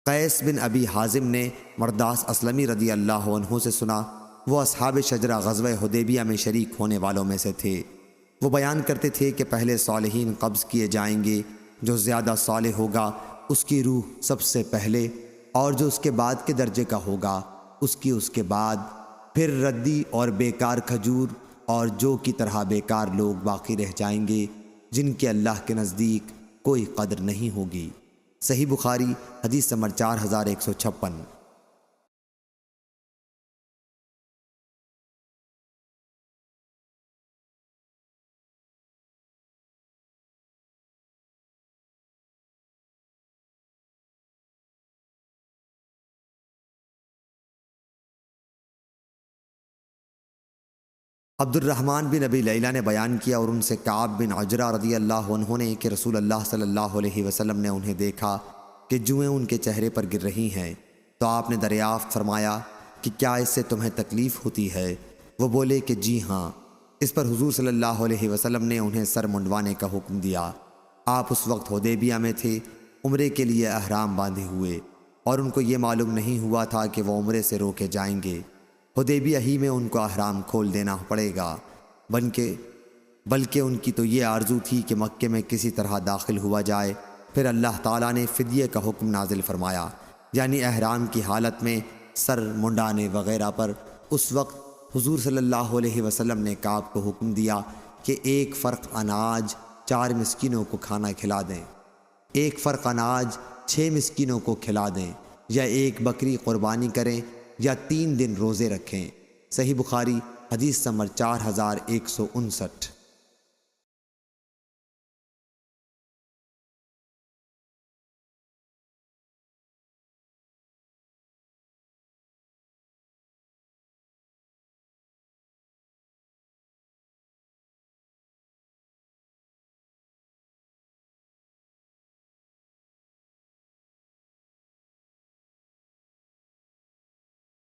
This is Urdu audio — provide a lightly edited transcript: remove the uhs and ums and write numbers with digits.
قیس بن ابی حازم نے مرداس اسلمی رضی اللہ عنہ سے سنا، وہ اصحاب شجرہ غزوہ حدیبیہ میں شریک ہونے والوں میں سے تھے۔ وہ بیان کرتے تھے کہ پہلے صالحین قبض کیے جائیں گے، جو زیادہ صالح ہوگا اس کی روح سب سے پہلے، اور جو اس کے بعد کے درجے کا ہوگا اس کے بعد، پھر ردی اور بیکار کھجور اور جو کی طرح بیکار لوگ باقی رہ جائیں گے، جن کے اللہ کے نزدیک کوئی قدر نہیں ہوگی۔ صحیح بخاری حدیث نمبر 4156۔ عبد الرحمن بن ابی لیلہ نے بیان کیا اور ان سے کعب بن عجرہ رضی اللہ عنہ نے کہ رسول اللہ صلی اللہ علیہ وسلم نے انہیں دیکھا کہ جوئیں ان کے چہرے پر گر رہی ہیں، تو آپ نے دریافت فرمایا کہ کیا اس سے تمہیں تکلیف ہوتی ہے؟ وہ بولے کہ جی ہاں۔ اس پر حضور صلی اللہ علیہ وسلم نے انہیں سر منڈوانے کا حکم دیا۔ آپ اس وقت حدیبیہ میں تھے، عمرے کے لیے احرام باندھے ہوئے، اور ان کو یہ معلوم نہیں ہوا تھا کہ وہ عمرے سے روکے جائیں گے۔ حدیبیہ ہی میں ان کو احرام کھول دینا پڑے گا، بلکہ ان کی تو یہ آرزو تھی کہ مکے میں کسی طرح داخل ہوا جائے۔ پھر اللہ تعالیٰ نے فدیے کا حکم نازل فرمایا، یعنی احرام کی حالت میں سر منڈانے وغیرہ پر۔ اس وقت حضور صلی اللہ علیہ وسلم نے کعب کو حکم دیا کہ ایک فرق اناج 4 مسکینوں کو کھانا کھلا دیں، ایک فرق اناج 6 مسکینوں کو کھلا دیں، یا ایک بکری قربانی کریں، یا 3 دن روزے رکھیں۔ صحیح بخاری حدیث نمبر 4159۔